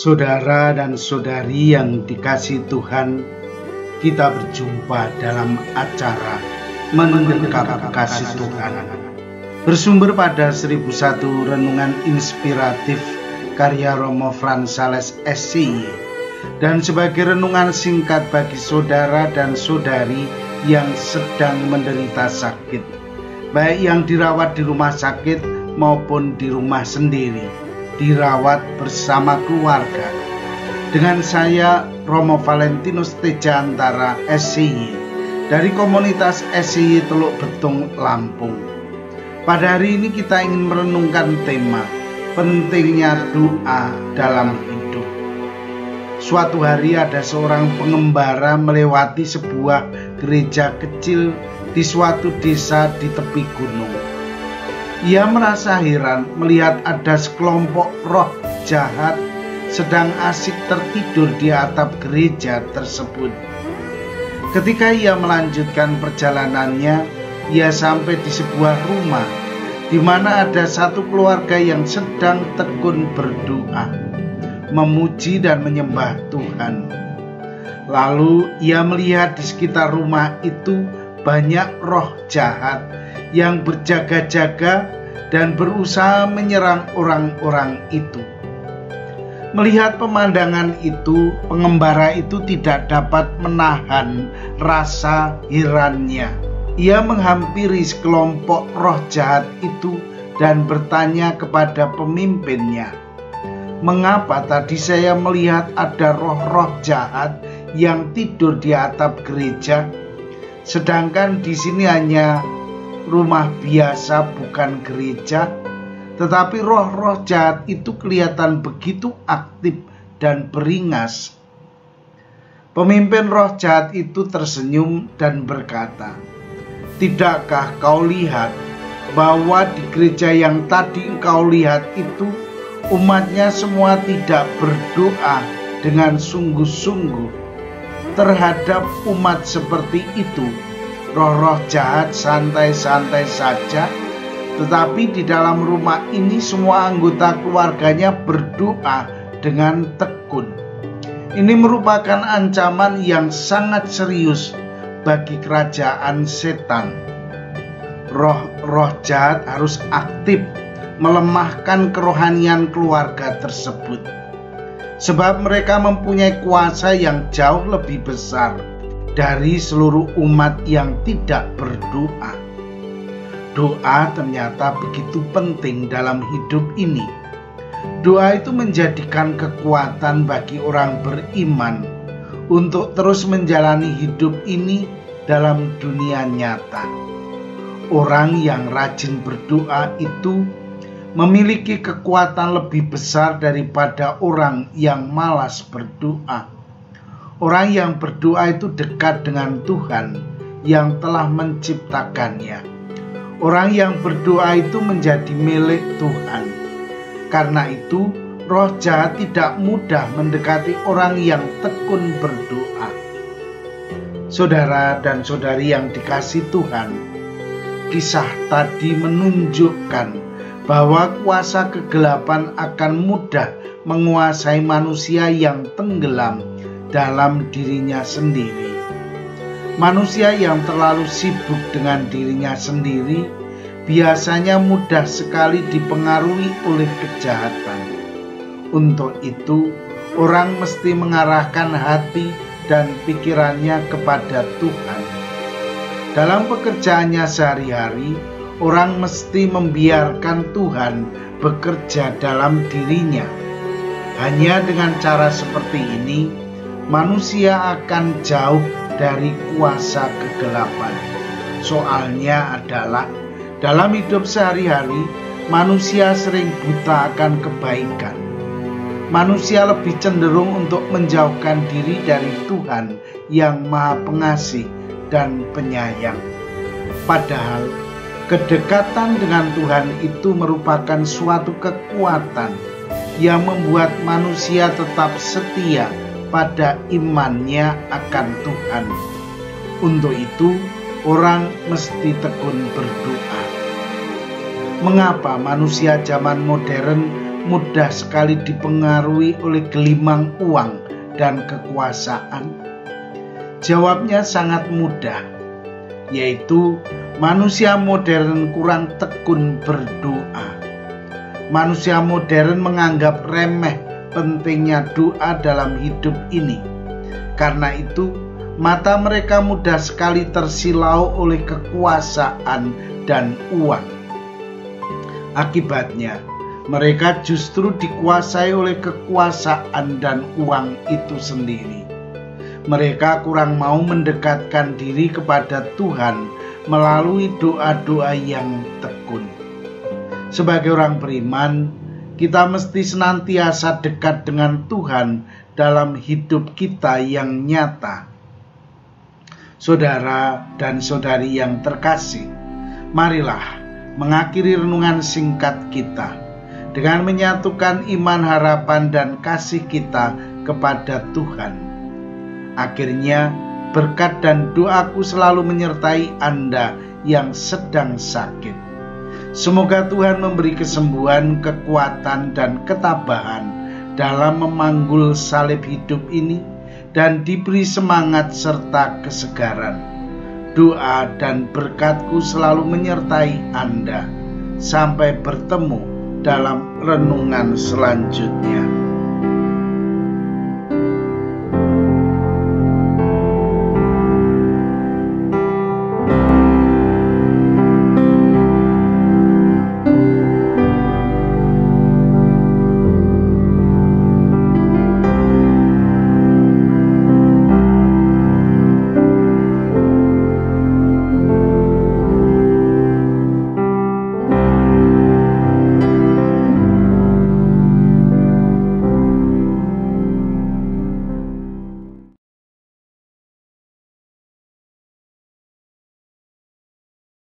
Saudara dan saudari yang dikasihi Tuhan, kita berjumpa dalam acara Menggenggam Kasih Tuhan. Bersumber pada 1001 renungan inspiratif karya Romo Frans Sales SCY dan sebagai renungan singkat bagi saudara dan saudari yang sedang menderita sakit, baik yang dirawat di rumah sakit maupun di rumah sendiri, dirawat bersama keluarga. Dengan saya Romo Valentinus Teja Antara SCY dari komunitas SCY Teluk Betung, Lampung. Pada hari ini kita ingin merenungkan tema pentingnya doa dalam hidup. Suatu hari ada seorang pengembara melewati sebuah gereja kecil di suatu desa di tepi gunung. Ia merasa heran melihat ada sekelompok roh jahat sedang asik tertidur di atap gereja tersebut. Ketika ia melanjutkan perjalanannya, ia sampai di sebuah rumah di mana ada satu keluarga yang sedang tekun berdoa, memuji dan menyembah Tuhan. Lalu ia melihat di sekitar rumah itu banyak roh jahat yang berjaga-jaga dan berusaha menyerang orang-orang itu. Melihat pemandangan itu, pengembara itu tidak dapat menahan rasa herannya. Ia menghampiri sekelompok roh jahat itu dan bertanya kepada pemimpinnya, "Mengapa tadi saya melihat ada roh-roh jahat yang tidur di atap gereja, sedangkan di sini hanya rumah biasa bukan gereja?" Tetapi roh-roh jahat itu kelihatan begitu aktif dan beringas. Pemimpin roh jahat itu tersenyum dan berkata, "Tidakkah kau lihat bahwa di gereja yang tadi engkau lihat itu umatnya semua tidak berdoa dengan sungguh-sungguh? Terhadap umat seperti itu, roh-roh jahat santai-santai saja, tetapi di dalam rumah ini semua anggota keluarganya berdoa dengan tekun. Ini merupakan ancaman yang sangat serius bagi kerajaan setan. Roh-roh jahat harus aktif melemahkan kerohanian keluarga tersebut, sebab mereka mempunyai kuasa yang jauh lebih besar dari seluruh umat yang tidak berdoa." Doa ternyata begitu penting dalam hidup ini. Doa itu menjadikan kekuatan bagi orang beriman untuk terus menjalani hidup ini dalam dunia nyata. Orang yang rajin berdoa itu memiliki kekuatan lebih besar daripada orang yang malas berdoa. Orang yang berdoa itu dekat dengan Tuhan yang telah menciptakannya. Orang yang berdoa itu menjadi milik Tuhan. Karena itu, roh jahat tidak mudah mendekati orang yang tekun berdoa. Saudara dan saudari yang dikasihi Tuhan, kisah tadi menunjukkan bahwa kuasa kegelapan akan mudah menguasai manusia yang tenggelam dalam dirinya sendiri. Manusia yang terlalu sibuk dengan dirinya sendiri biasanya mudah sekali dipengaruhi oleh kejahatan. Untuk itu, orang mesti mengarahkan hati dan pikirannya kepada Tuhan. Dalam pekerjaannya sehari-hari, orang mesti membiarkan Tuhan bekerja dalam dirinya. Hanya dengan cara seperti ini, manusia akan jauh dari kuasa kegelapan. Soalnya adalah dalam hidup sehari-hari manusia sering buta akan kebaikan. Manusia lebih cenderung untuk menjauhkan diri dari Tuhan yang Maha Pengasih dan Penyayang. Padahal kedekatan dengan Tuhan itu merupakan suatu kekuatan yang membuat manusia tetap setia pada imannya akan Tuhan. Untuk itu, orang mesti tekun berdoa. Mengapa manusia zaman modern mudah sekali dipengaruhi oleh gelimang uang dan kekuasaan? Jawabnya sangat mudah, yaitu manusia modern kurang tekun berdoa. Manusia modern menganggap remeh pentingnya doa dalam hidup ini. Karena itu, mata mereka mudah sekali tersilau oleh kekuasaan dan uang. Akibatnya, mereka justru dikuasai oleh kekuasaan dan uang itu sendiri. Mereka kurang mau mendekatkan diri kepada Tuhan melalui doa-doa yang tekun. Sebagai orang beriman, kita mesti senantiasa dekat dengan Tuhan dalam hidup kita yang nyata. Saudara dan saudari yang terkasih, marilah mengakhiri renungan singkat kita dengan menyatukan iman, harapan, dan kasih kita kepada Tuhan. Akhirnya, berkat dan doaku selalu menyertai Anda yang sedang sakit. Semoga Tuhan memberi kesembuhan, kekuatan, dan ketabahan dalam memanggul salib hidup ini dan diberi semangat serta kesegaran. Doa dan berkatku selalu menyertai Anda. Sampai bertemu dalam renungan selanjutnya.